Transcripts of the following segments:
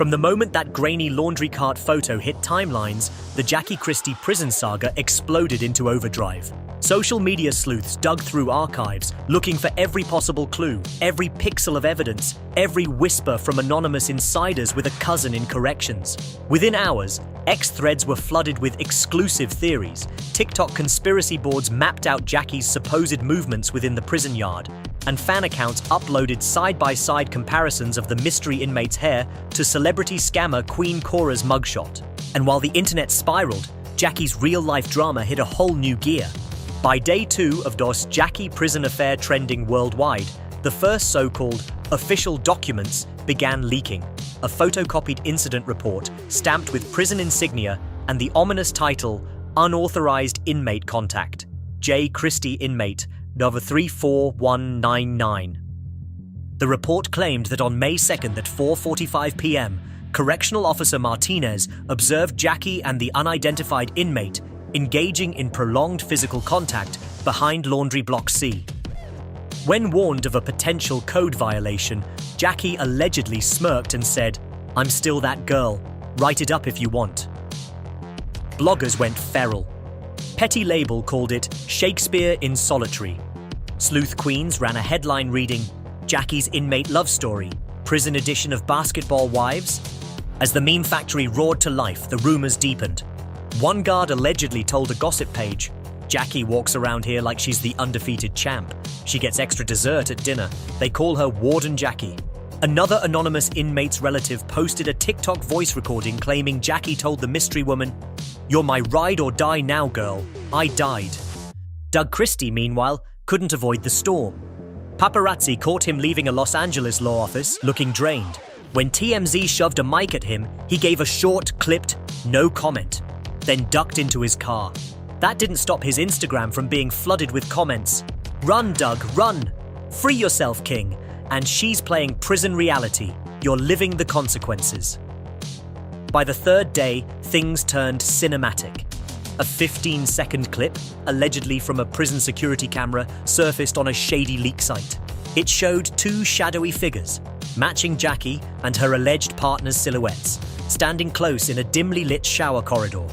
From the moment that grainy laundry cart photo hit timelines, the Jackie Christie prison saga exploded into overdrive. Social media sleuths dug through archives, looking for every possible clue, every pixel of evidence, every whisper from anonymous insiders with a cousin in corrections. Within hours, X threads were flooded with exclusive theories. TikTok conspiracy boards mapped out Jackie's supposed movements within the prison yard, and fan accounts uploaded side-by-side comparisons of the mystery inmate's hair to celebrity scammer Queen Cora's mugshot. And while the internet spiraled, Jackie's real-life drama hit a whole new gear. By day 2 of DOS Jackie prison affair trending worldwide, the first so-called official documents began leaking. A photocopied incident report stamped with prison insignia and the ominous title, Unauthorized Inmate Contact, J. Christie Inmate, number 34199. The report claimed that on May 2nd at 4:45 p.m., Correctional Officer Martinez observed Jackie and the unidentified inmate engaging in prolonged physical contact behind Laundry Block C. When warned of a potential code violation, Jackie allegedly smirked and said, "I'm still that girl. Write it up if you want." Bloggers went feral. Petty Label called it Shakespeare in Solitary. Sleuth Queens ran a headline reading, "Jackie's Inmate Love Story, Prison Edition of Basketball Wives." As the meme factory roared to life, the rumors deepened. One guard allegedly told a gossip page, "Jackie walks around here like she's the undefeated champ. She gets extra dessert at dinner. They call her Warden Jackie." Another anonymous inmate's relative posted a TikTok voice recording claiming Jackie told the mystery woman, "You're my ride or die now, girl. I died." Doug Christie, meanwhile, couldn't avoid the storm. Paparazzi caught him leaving a Los Angeles law office looking drained. When TMZ shoved a mic at him, he gave a short, clipped, "no comment," then ducked into his car. That didn't stop his Instagram from being flooded with comments. "Run, Doug, run! Free yourself, King! And she's playing prison reality. You're living the consequences." By the third day, things turned cinematic. A 15-second clip, allegedly from a prison security camera, surfaced on a shady leak site. It showed two shadowy figures, matching Jackie and her alleged partner's silhouettes, standing close in a dimly lit shower corridor.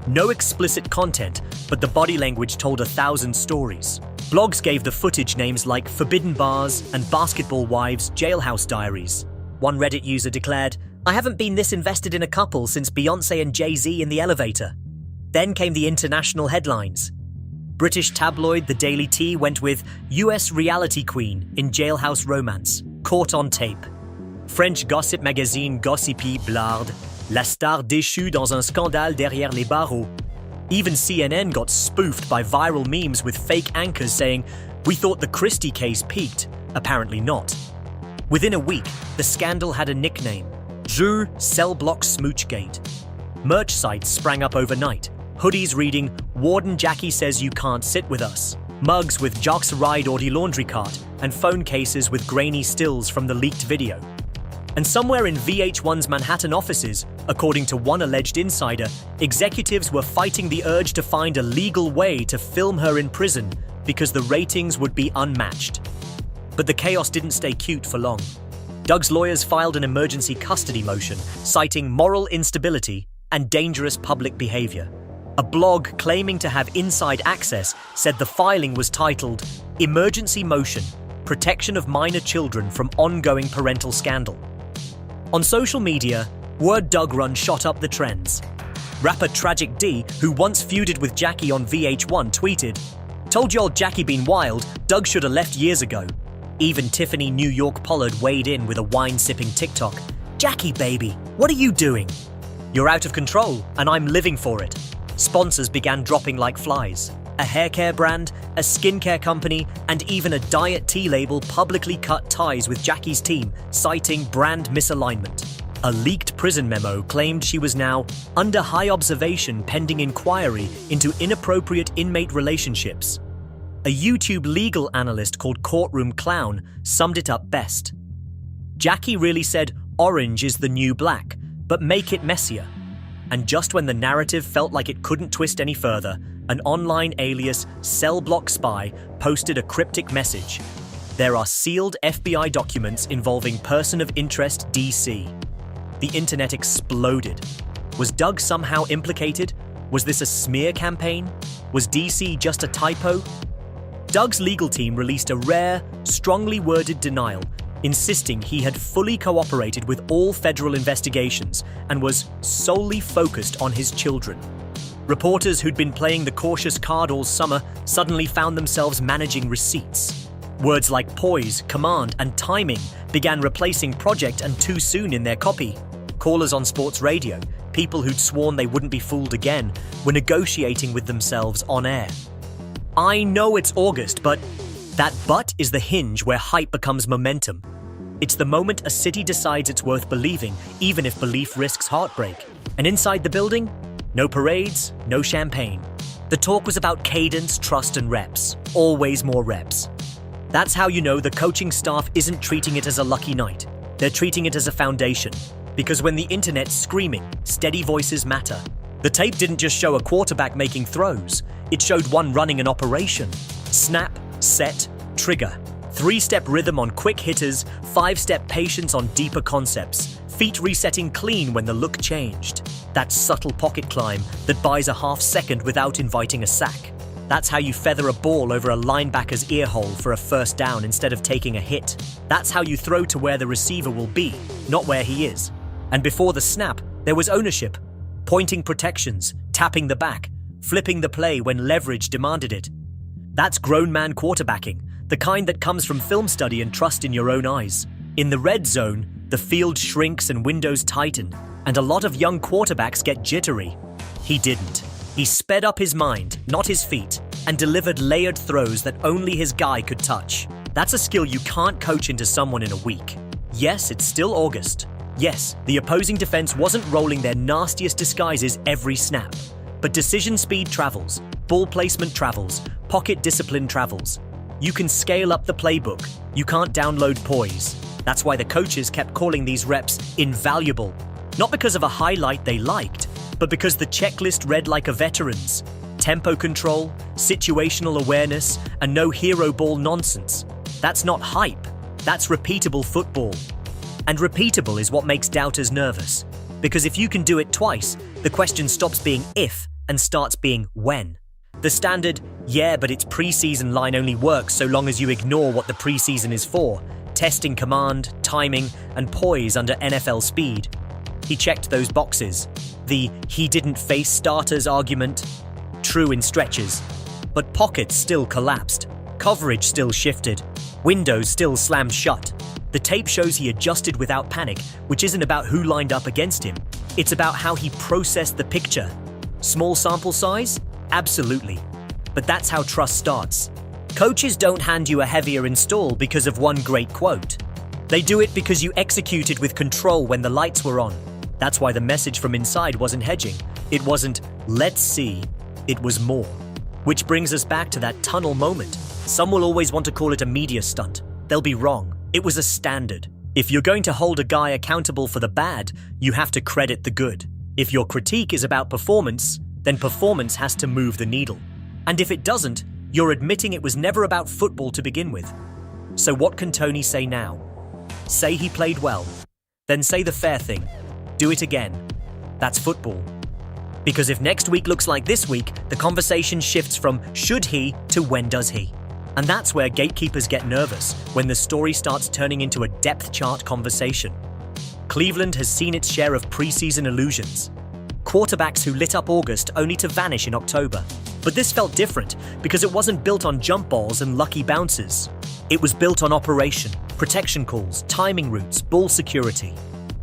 No explicit content, but the body language told 1,000 stories. Blogs gave the footage names like Forbidden Bars and Basketball Wives Jailhouse Diaries. One Reddit user declared, "I haven't been this invested in a couple since Beyoncé and Jay-Z in the elevator." Then came the international headlines. British tabloid The Daily Tea went with US reality queen in jailhouse romance, caught on tape. French gossip magazine Gossipy blared, "La star déchue dans un scandale derrière les barreaux." Even CNN got spoofed by viral memes with fake anchors saying, "We thought the Christie case peaked." Apparently not. Within a week, the scandal had a nickname, Jeux Cell Block Smoochgate. Merch sites sprang up overnight, hoodies reading, "Warden Jackie says you can't sit with us," mugs with "Jocks ride or the laundry cart," and phone cases with grainy stills from the leaked video. And somewhere in VH1's Manhattan offices, according to one alleged insider, executives were fighting the urge to find a legal way to film her in prison because the ratings would be unmatched. But the chaos didn't stay cute for long. Doug's lawyers filed an emergency custody motion, citing moral instability and dangerous public behavior. A blog claiming to have inside access said the filing was titled, "Emergency Motion, Protection of Minor Children from Ongoing Parental Scandal." On social media, word Doug run shot up the trends. Rapper Tragic D, who once feuded with Jackie on VH1, tweeted, "Told y'all Jackie been wild, Doug should have left years ago." Even Tiffany New York Pollard weighed in with a wine-sipping TikTok. "Jackie, baby, what are you doing? You're out of control, and I'm living for it." Sponsors began dropping like flies. A haircare brand, a skincare company, and even a diet tea label publicly cut ties with Jackie's team, citing brand misalignment. A leaked prison memo claimed she was now under high observation pending inquiry into inappropriate inmate relationships. A YouTube legal analyst called Courtroom Clown summed it up best. Jackie really said orange is the new black, but make it messier. And just when the narrative felt like it couldn't twist any further, an online alias Cell Block Spy posted a cryptic message. "There are sealed FBI documents involving person of interest DC." The internet exploded. Was Doug somehow implicated? Was this a smear campaign? Was DC just a typo? Doug's legal team released a rare, strongly worded denial, insisting he had fully cooperated with all federal investigations and was solely focused on his children. Reporters who'd been playing the cautious card all summer suddenly found themselves managing receipts. Words like poise, command, and timing began replacing project and too soon in their copy. Callers on sports radio, people who'd sworn they wouldn't be fooled again, were negotiating with themselves on air. I know it's August, but that but is the hinge where hype becomes momentum. It's the moment a city decides it's worth believing, even if belief risks heartbreak. And inside the building, no parades, no champagne. The talk was about cadence, trust, and reps. Always more reps. That's how you know the coaching staff isn't treating it as a lucky night. They're treating it as a foundation. Because when the internet's screaming, steady voices matter. The tape didn't just show a quarterback making throws. It showed one running an operation. Snap, set, trigger. 3-step rhythm on quick hitters, 5-step patience on deeper concepts. Feet resetting clean when the look changed. That subtle pocket climb that buys a half second without inviting a sack. That's how you feather a ball over a linebacker's ear hole for a first down instead of taking a hit. That's how you throw to where the receiver will be, not where he is. And before the snap, there was ownership. Pointing protections, tapping the back, flipping the play when leverage demanded it. That's grown man quarterbacking, the kind that comes from film study and trust in your own eyes. In the red zone, the field shrinks and windows tighten, and a lot of young quarterbacks get jittery. He didn't. He sped up his mind, not his feet, and delivered layered throws that only his guy could touch. That's a skill you can't coach into someone in a week. Yes, it's still August. Yes, the opposing defense wasn't rolling their nastiest disguises every snap. But decision speed travels, ball placement travels, pocket discipline travels. You can scale up the playbook. You can't download poise. That's why the coaches kept calling these reps invaluable. Not because of a highlight they liked, but because the checklist read like a veteran's. Tempo control, situational awareness, and no hero ball nonsense. That's not hype. That's repeatable football. And repeatable is what makes doubters nervous. Because if you can do it twice, the question stops being if and starts being when. The standard, yeah, but it's preseason line only works so long as you ignore what the preseason is for. Testing command, timing, and poise under NFL speed. He checked those boxes. The he didn't face starters argument, true in stretches. But pockets still collapsed. Coverage still shifted. Windows still slammed shut. The tape shows he adjusted without panic, which isn't about who lined up against him. It's about how he processed the picture. Small sample size? Absolutely. But that's how trust starts. Coaches don't hand you a heavier install because of one great quote. They do it because you executed with control when the lights were on. That's why the message from inside wasn't hedging. It wasn't, let's see. It was more. Which brings us back to that tunnel moment. Some will always want to call it a media stunt. They'll be wrong. It was a standard. If you're going to hold a guy accountable for the bad, you have to credit the good. If your critique is about performance, then performance has to move the needle. And if it doesn't, you're admitting it was never about football to begin with. So what can Tony say now? Say he played well. Then say the fair thing. Do it again. That's football. Because if next week looks like this week, the conversation shifts from should he to when does he. And that's where gatekeepers get nervous, when the story starts turning into a depth chart conversation. Cleveland has seen its share of preseason illusions. Quarterbacks who lit up August only to vanish in October. But this felt different because it wasn't built on jump balls and lucky bounces. It was built on operation, protection calls, timing routes, ball security.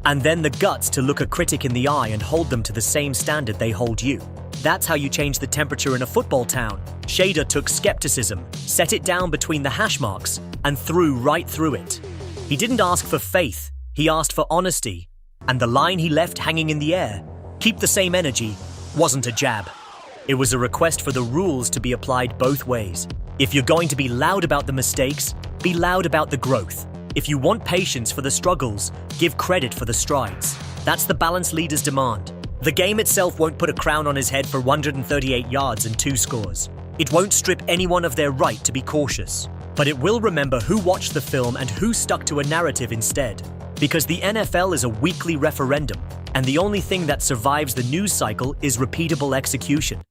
And then the guts to look a critic in the eye and hold them to the same standard they hold you. That's how you change the temperature in a football town. Shedeur took skepticism, set it down between the hash marks, and threw right through it. He didn't ask for faith, he asked for honesty. And the line he left hanging in the air, keep the same energy, wasn't a jab. It was a request for the rules to be applied both ways. If you're going to be loud about the mistakes, be loud about the growth. If you want patience for the struggles, give credit for the strides. That's the balance leaders demand. The game itself won't put a crown on his head for 138 yards and 2 scores. It won't strip anyone of their right to be cautious. But it will remember who watched the film and who stuck to a narrative instead. Because the NFL is a weekly referendum, and the only thing that survives the news cycle is repeatable execution.